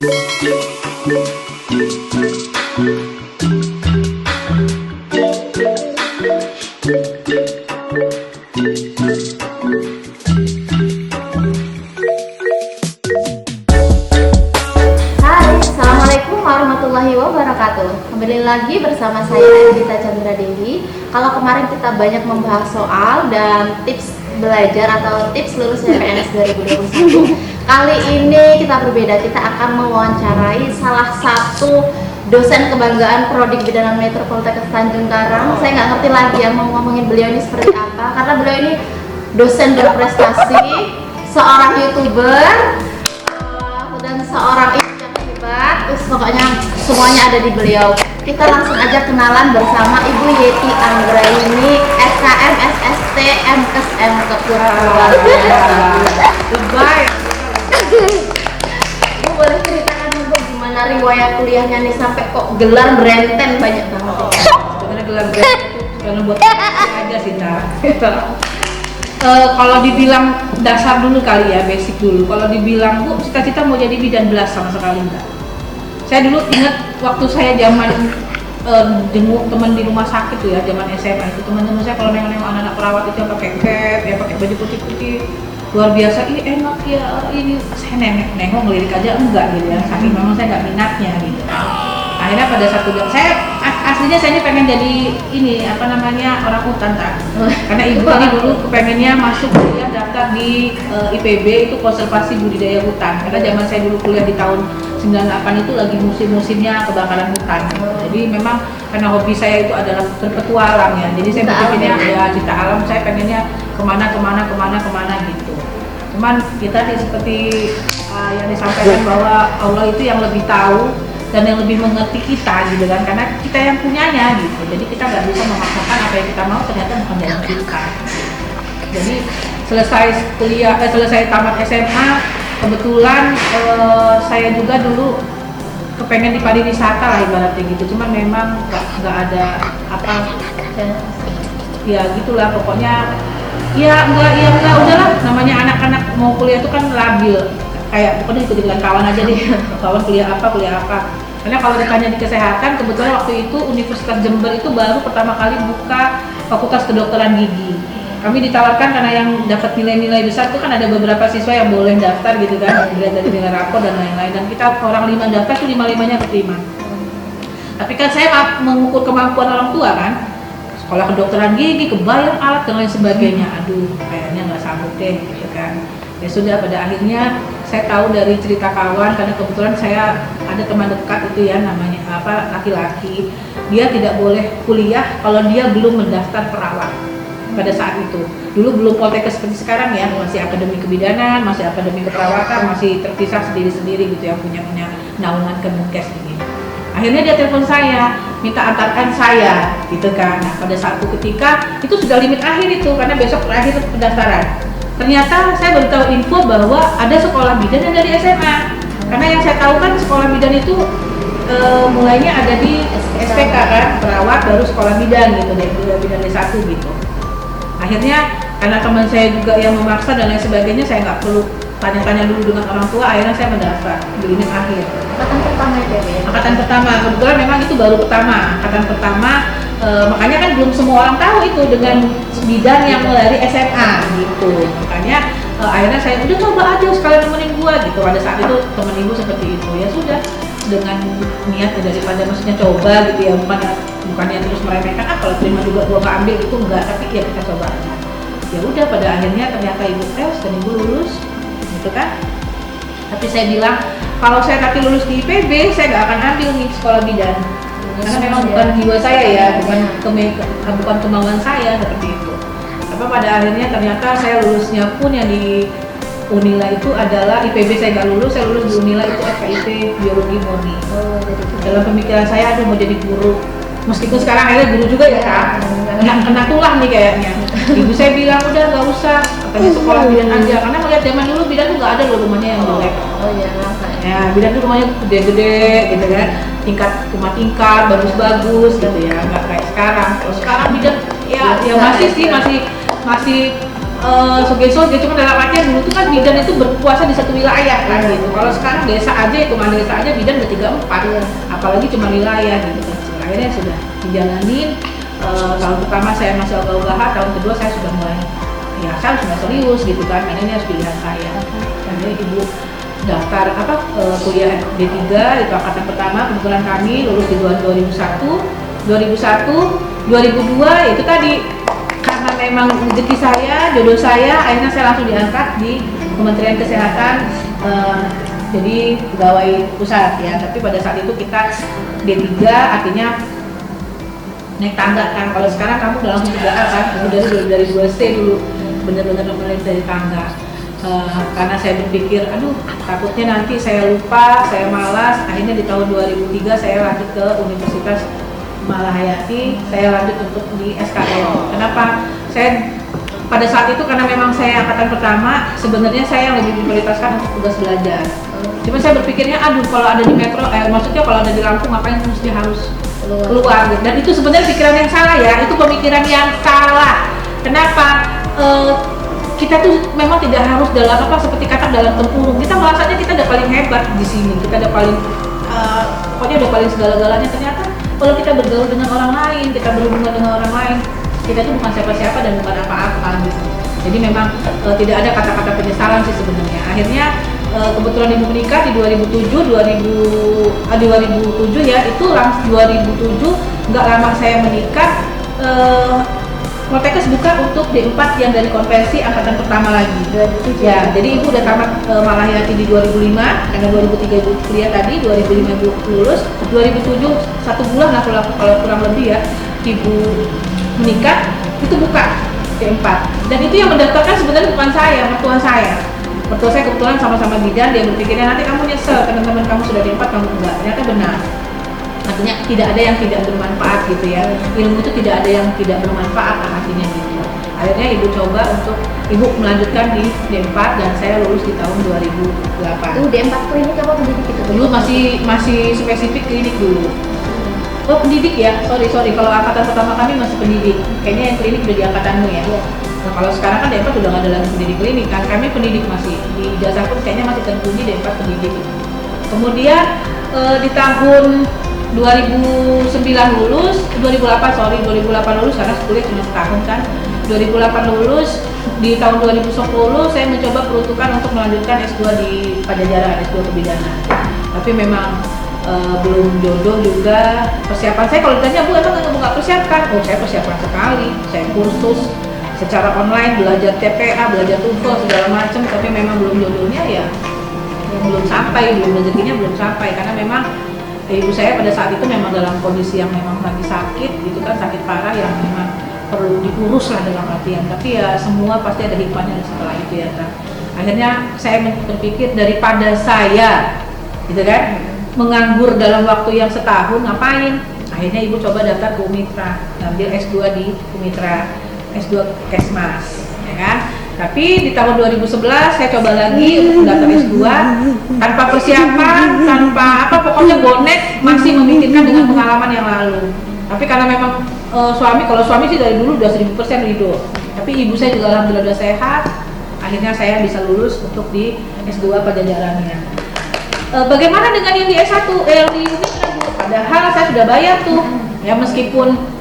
Assalamualaikum warahmatullahi wabarakatuh. Kembali lagi bersama saya Gita Chandra Dewi. Kalau kemarin kita banyak membahas soal dan tips belajar atau tips lulus CPNS 2021, kali ini kita berbeda. Kita akan mewawancarai salah satu dosen kebanggaan Prodi Kebidanan Metro Poltekkes Tanjung Karang. Saya nggak ngerti lagi ya mau ngomongin beliau ini seperti apa, karena beliau ini dosen berprestasi, seorang YouTuber, dan seorang terus pokoknya semuanya ada di beliau. Kita langsung aja kenalan bersama Ibu Yeti Anggraini, SKM SST MKes Kepulauan. Goodbye. Bu, boleh ceritakan dulu gimana riwayat kuliahnya nih sampai kok gelar Brenten banyak banget. Sebenarnya gelar Brenten itu karena buat aja sih, kalau dibilang dasar dulu kali ya, basic dulu. Kalau dibilang Bu, cita-cita mau jadi bidan, belas sama sekali enggak. Saya dulu ingat waktu saya zaman jenguk teman di rumah sakit tuh ya, zaman SMA itu teman-teman saya kalau nengok anak-anak perawat itu yang pakai cap, ya pakai baju putih-putih, luar biasa, ini enak ya, ini saya nengok ngelirik aja enggak gitu ya, saking memang saya nggak minatnya gitu. Akhirnya pada satu saya aslinya saya ini pengen jadi ini apa namanya orang hutan karena ibu ini dulu kepengennya masuk kuliah daftar di IPB itu konservasi budidaya hutan, karena zaman saya dulu kuliah di tahun 98 itu lagi musim-musimnya kebakaran hutan. Jadi memang karena hobi saya itu adalah berpetualang ya, jadi saya bikinnya ya cita alam, saya pengennya kemana gitu. Cuman kita seperti yang disampaikan bahwa Allah itu yang lebih tahu dan yang lebih mengerti kita gitu kan, karena kita yang punyanya gitu, jadi kita nggak bisa memaksakan apa yang kita mau, ternyata bukan dari kita. Jadi selesai tamat SMA, kebetulan saya juga dulu kepengen di pariwisata lah ibaratnya gitu, cuman memang nggak ada apa ya gitulah pokoknya, ya enggak udahlah, namanya anak-anak mau kuliah itu kan labil, kayak pokoknya ikut dengan kawan aja deh, kawan kuliah apa. Karena kalau ditanya di kesehatan, kebetulan waktu itu Universitas Jember itu baru pertama kali buka Fakultas Kedokteran Gigi. Kami ditawarkan karena yang dapat nilai-nilai besar itu kan ada beberapa siswa yang boleh daftar gitu kan, dilihat dari nilai rapor dan lain-lain, dan kita orang 5 daftar tuh 5-5-nya keterima. Tapi kan saya mengukur kemampuan orang tua kan, sekolah kedokteran gigi, kebayang alat dan lain sebagainya, aduh kayaknya nggak sanggup deh gitu kan. Ya sudah, pada akhirnya saya tahu dari cerita kawan, karena kebetulan saya ada teman dekat itu ya, namanya laki-laki, dia tidak boleh kuliah kalau dia belum mendaftar perawat pada saat itu. Dulu belum Poltekkes seperti sekarang ya, masih akademi kebidanan, masih akademi keperawatan, masih terpisah sendiri-sendiri gitu yang punya naungan Kemenkes ini. Akhirnya dia telepon saya, minta antarkan saya gitu kan. Nah, pada saat itu ketika itu sudah limit akhir itu, karena besok terakhir pendaftaran. Ternyata saya baru tahu info bahwa ada sekolah bidan yang dari SMA. Karena yang saya tahu kan sekolah bidan itu mulainya ada di SPK kan, perawat baru sekolah bidan gitu, dari bidan D1 gitu. Akhirnya karena teman saya juga yang memaksa dan lain sebagainya, saya nggak perlu tanya-tanya dulu dengan orang tua, akhirnya saya mendaftar di limit akhir. Angkatan pertama ya? Angkatan pertama, kebetulan memang itu baru pertama, angkatan pertama. Makanya kan belum semua orang tahu itu dengan bidang yang mulai dari SMA gitu. Makanya akhirnya saya udah coba aja sekalian nemenin gua gitu. Pada saat itu temen ibu seperti itu, ya sudah, dengan niat daripada maksudnya coba gitu ya, bukannya terus meremehkan kalau terima juga gua nggak ambil itu enggak, tapi ya kita coba aja. Ya udah, pada akhirnya ternyata ibu tes dan ibu lulus gitu kan. Tapi saya bilang kalau saya nanti lulus di IPB, saya nggak akan ambil nih sekolah bidan, karena memang bukan jiwa saya ya, bukan kemauan saya seperti itu. Tapi pada akhirnya ternyata saya lulusnya pun yang di Unila itu adalah IPB, saya nggak lulus, saya lulus di Unila itu FKIP Biologi Murni. Dalam pemikiran saya, aduh mau jadi guru, meskipun sekarang akhirnya guru juga ya kan, kena tulah nih kayaknya. Ibu saya bilang udah nggak usah, katanya sekolah bidan aja, karena melihat zaman dulu bidan tuh nggak ada loh rumahnya yang jelek. Oh iya, ya bidan tuh rumahnya gede-gede gitu kan, rumah tingkat bagus-bagus gitu ya, nggak kayak sekarang. Kalau sekarang bidan ya masih sih masih soge-soge, cuma dalam artian dulu tuh kan bidan itu berpuasa di satu wilayah kan gitu. Kalau sekarang desa aja, hitungan desa aja bidan udah 3-4, apalagi cuma wilayah gitu kan. Akhirnya sudah dijalanin. Tahun pertama saya masih ogah-ogahan, tahun kedua saya sudah mulai ya saya sudah serius gitu kan, karena ini harus pilihan saya. Jadi ibu daftar kuliah D3 itu angkatan pertama, kebetulan kami lulus di 2002 itu tadi karena memang rezeki saya, jodoh saya, akhirnya saya langsung diangkat di Kementerian Kesehatan, jadi pegawai pusat ya. Tapi pada saat itu kita D3 artinya naik tangga kan. Kalau sekarang kamu udah langsung 3A kan, kemudian dari 2C dulu bener-bener mulai dari tangga. Karena saya berpikir, aduh takutnya nanti saya lupa, saya malas. Akhirnya di tahun 2003 saya lanjut ke Universitas Malahayati, saya lanjut untuk di SKM. Kenapa? Saya pada saat itu karena memang saya angkatan pertama, sebenarnya saya yang lebih diprioritaskan untuk tugas belajar. Cuma saya berpikirnya, aduh kalau ada di metro, maksudnya kalau ada di Lampung ngapain mesti harus keluar. Dan itu sebenarnya pikiran yang salah ya, itu pemikiran yang salah. Kenapa? Kita tuh memang tidak harus dalam seperti kata dalam tempurung. Kita merasanya kita udah paling hebat di sini, kita udah paling pokoknya udah paling segala-galanya. Ternyata kalau kita bergaul dengan orang lain, kita berhubungan dengan orang lain, kita tuh bukan siapa-siapa dan bukan apa-apa gitu. Jadi memang tidak ada kata-kata penyesalan sih sebenarnya. Akhirnya kebetulan ibu menikah di 2007 ya, itu 2007 nggak lama saya menikah, Poltekkes buka untuk D4 yang dari konversi angkatan pertama lagi. Ya, jadi ibu udah tamat Malahayati di 2005, karena 2003 ibu kuliah tadi, 2005 ibu lulus, 2007 1 bulan lah kalau kurang lebih ya, ibu menikah, itu buka D4. Dan itu yang mendaftarkan sebenarnya bukan saya, mertua saya. Mertua saya kebetulan sama-sama bidan, dia berpikirnya nanti kamu nyesel, teman-teman kamu sudah D4, kamu enggak. Ternyata benar. Artinya tidak ada yang tidak bermanfaat gitu ya, ilmu itu tidak ada yang tidak bermanfaat artinya gitu. Akhirnya ibu coba untuk ibu melanjutkan di D4 dan saya lulus di tahun 2008. D4 klinik apa pendidik itu? Dulu masih spesifik klinik dulu. Oh pendidik ya, sorry kalau angkatan pertama kami masih pendidik, kayaknya yang klinik udah di angkatanmu ya. Nah kalau sekarang kan D4 udah nggak ada lagi pendidik klinik kan, kami pendidik masih, di ijazah pun kayaknya masih terbunyi D4 pendidik. Kemudian di tahun 2008 lulus karena kuliah cuma setahun kan. 2008 lulus, di tahun 2010 saya mencoba peruntukan untuk melanjutkan S2 di Pajajaran, S2 kebidanan. Tapi memang belum jodoh juga. Persiapan saya kalau ditanya, Bu emang nggak persiapkan? Oh saya persiapan sekali, saya kursus secara online, belajar TPA, belajar TOEFL segala macam, tapi memang belum jodohnya ya, belum sampai, rezekinya belum sampai karena memang ibu saya pada saat itu memang dalam kondisi yang memang lagi sakit gitu kan, sakit parah yang memang perlu diurus lah dalam artian, tapi ya semua pasti ada hikmahnya setelah itu ya kan. Akhirnya saya berpikir daripada saya gitu kan menganggur dalam waktu yang setahun, ngapain? Akhirnya ibu coba daftar ke Umitra, ngambil S2 di Umitra, S2 Kesmas ya kan. Tapi di tahun 2011 saya coba lagi untuk daftar S2 tanpa persiapan, tanpa pokoknya bonek, masih memikirkan dengan pengalaman yang lalu. Tapi karena memang kalau suami sih dari dulu udah 1000% ridho. Tapi ibu saya juga alhamdulillah udah sehat, akhirnya saya bisa lulus untuk di S2 Pajajarannya. Bagaimana dengan yang di S1, yang di Umitra Bu? Padahal saya sudah bayar tuh, ya meskipun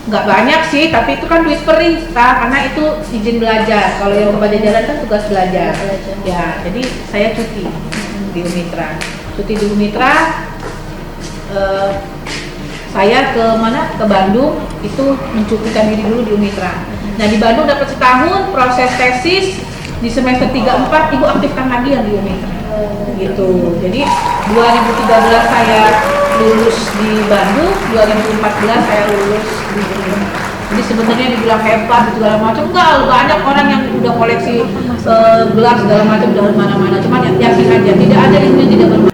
nggak banyak sih, tapi itu kan duit perintah karena itu izin belajar. Kalau yang ke Pajajaran kan tugas belajar. Ya, jadi saya cuti di Umitra. Cuti di Umitra, saya ke mana? Ke Bandung, itu mencukupkan diri dulu di Umitra. Nah di Bandung dapat setahun, proses tesis di semester 3-4 ibu aktifkan lagi yang di Umitra. Gitu. Jadi 2013 saya lulus di Bandung, 2014 saya lulus di Umitra. Jadi sebenarnya dibilang hebat segala macam, enggak, banyak orang yang udah koleksi gelar segala macam dari mana-mana. Cuman yakin aja tidak ada ilmu yang tidak bermanfaat.